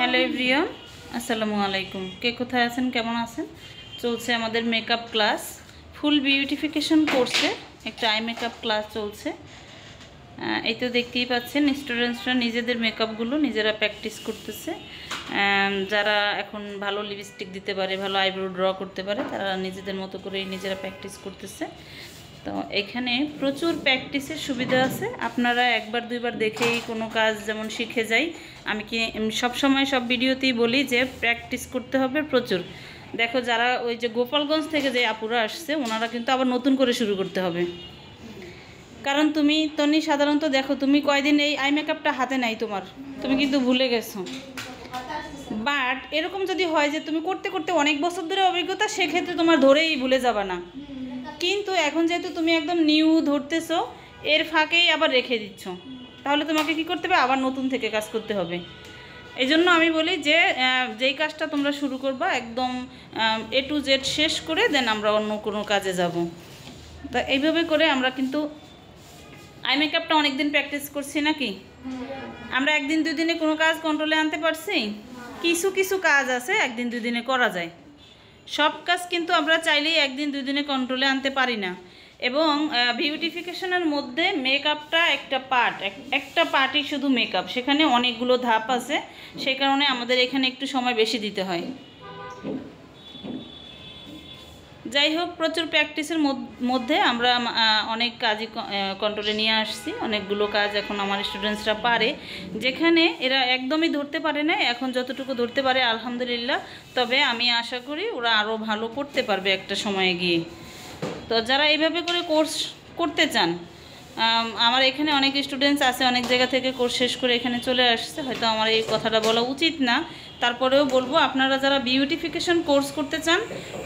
Hello everyone, আসসালামু আলাইকুম। কে কোথায় আছেন, কেমন আছেন? চলছে আমাদের মেকআপ ক্লাস, ফুল বিউটিফিকেশন কোর্সে একটা আই মেকআপ ক্লাস চলছে। এই তো দেখতেই পাচ্ছেন স্টুডেন্টসরা নিজেদের মেকআপগুলো নিজেরা প্র্যাকটিস করতেছে। যারা এখন ভালো লিপস্টিক দিতে পারে, ভালো আইব্রো ড্র করতে পারে, তারা নিজেদের মতো করেই নিজেরা প্র্যাকটিস করতেছে। তো এখানে প্রচুর প্র্যাকটিসের সুবিধা আছে। আপনারা একবার দুইবার দেখেই কোনো কাজ যেমন শিখে যাই, আমি সব সময় সব ভিডিওতেই বলি যে প্র্যাকটিস করতে হবে প্রচুর। দেখো, যারা ওই যে গোপালগঞ্জ থেকে যে আপুরা আসছে, ওনারা কিন্তু আবার নতুন করে শুরু করতে হবে। কারণ তুমি সাধারণত দেখো, তুমি কয়দিন এই আই মেকআপটা হাতে নাই তোমার, তুমি কিন্তু ভুলে গেছো। বাট এরকম যদি হয় যে তুমি করতে করতে অনেক বছর ধরে অভিজ্ঞতা, সেক্ষেত্রে তোমার ধরেই ভুলে যাবে না। কিন্তু এখন যেহেতু তুমি একদম নিউ ধরতেছো, এর ফাঁকেই আবার রেখে দিচ্ছ, তাহলে তোমাকে কি করতে হবে? আবার নতুন থেকে কাজ করতে হবে। এই জন্য আমি বলি যে যেই কাজটা তোমরা শুরু করবা একদম A to Z শেষ করে দেন আমরা অন্য কোনো কাজে যাব। তা এইভাবে করে আমরা কিন্তু আই মেকআপটা অনেক দিন প্র্যাকটিস করছি নাকি? আমরা একদিন দুই দিনে কোনো কাজ কন্ট্রোলে আনতে পারছি? কিছু কিছু কাজ আছে একদিন দুই দিনে করা যায়, সব কাজ কিন্তু আমরা চাইলেই একদিন দুই দিনে কন্ট্রোলে আনতে পারি না। এবং বিউটিফিকেশনের মধ্যে মেকআপটা একটা পার্টই শুধু মেকআপ, সেখানে অনেকগুলো ধাপ আছে, সেই কারণে আমাদের এখানে একটু সময় বেশি দিতে হয়। যাই হোক, প্রচুর প্র্যাকটিসের মধ্যে আমরা অনেক কাজই কন্ট্রোলে নিয়ে আসছি। অনেকগুলো কাজ এখন আমার স্টুডেন্টসরা পারে, যেখানে এরা একদমই ধরতে পারে না, এখন যতটুকু ধরতে পারে আলহামদুলিল্লাহ। তবে আমি আশা করি ওরা আরও ভালো করতে পারবে একটা সময়ে গিয়ে। তো যারা এইভাবে করে কোর্স করতে চান, আমার এখানে অনেক স্টুডেন্টস আছে অনেক জায়গা থেকে কোর্স শেষ করে এখানে চলে আসছে। হয়তো আমার এই কথাটা বলা উচিত না, তারপরেও বলবো, আপনারা যারা বিউটিফিকেশন কোর্স করতে চান,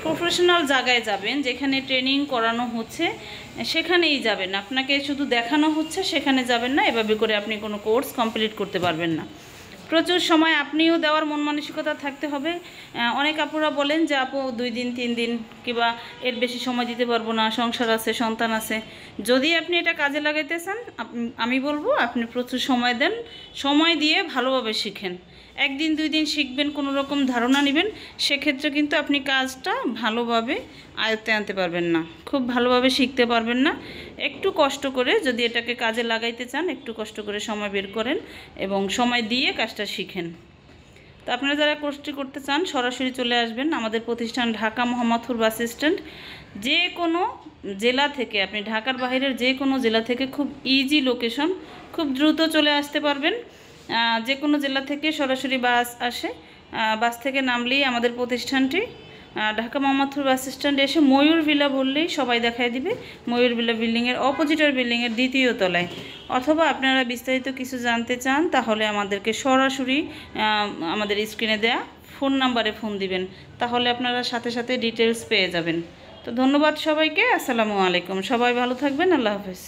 প্রফেশনাল জায়গায় যাবেন, যেখানে ট্রেনিং করানো হচ্ছে সেখানেই যাবেন। আপনাকে শুধু দেখানো হচ্ছে সেখানে যাবেন না। এভাবে করে আপনি কোনো কোর্স কমপ্লিট করতে পারবেন না। প্রচুর সময় আপনিও দেওয়ার মন মানসিকতা থাকতে হবে। অনেক আপুরা বলেন যে আপু 2 দিন 3 দিন কিংবা এর বেশি সময় দিতে পারবো না, সংসার আছে, সন্তান আছে। যদি আপনি এটা কাজে লাগাইতে চান, আমি বলবো আপনি প্রচুর সময় দেন, সময় দিয়ে ভালোভাবে শিখেন। একদিন 2 দিন শিখবেন, কোনো রকম ধারণা নেবেন, সেক্ষেত্রে কিন্তু আপনি কাজটা ভালোভাবে আয়ত্তে আনতে পারবেন না, খুব ভালোভাবে শিখতে পারবেন না। একটু কষ্ট করে যদি এটাকে কাজে লাগাইতে চান, একটু কষ্ট করে সময় বের করেন এবং সময় দিয়ে কাজটা শিখেন। তো আপনারা যারা কোর্সটি করতে চান সরাসরি চলে আসবেন আমাদের প্রতিষ্ঠান, ঢাকা মোহাম্মদপুর বাস স্ট্যান্ড। যে কোনো জেলা থেকে, আপনি ঢাকার বাইরের যে কোনো জেলা থেকে খুব ইজি লোকেশন, খুব দ্রুত চলে আসতে পারবেন। যে কোনো জেলা থেকে সরাসরি বাস আসে, বাস থেকে নামলেই আমাদের প্রতিষ্ঠানটি। ঢাকা মোহাম্মদপুর বাস স্ট্যান্ডে এসে ময়ূর ভিলা বললেই সবাই দেখায় দিবে। ময়ূর ভিলা বিল্ডিংয়ের অপোজিটের বিল্ডিংয়ের 2য় তলায়। অথবা আপনারা বিস্তারিত কিছু জানতে চান, তাহলে আমাদেরকে সরাসরি আমাদের স্ক্রিনে দেয়া ফোন নাম্বারে ফোন দিবেন, তাহলে আপনারা সাথে সাথে ডিটেলস পেয়ে যাবেন। তো ধন্যবাদ সবাইকে, আসসালামু আলাইকুম। সবাই ভালো থাকবেন, আল্লাহ হাফেজ।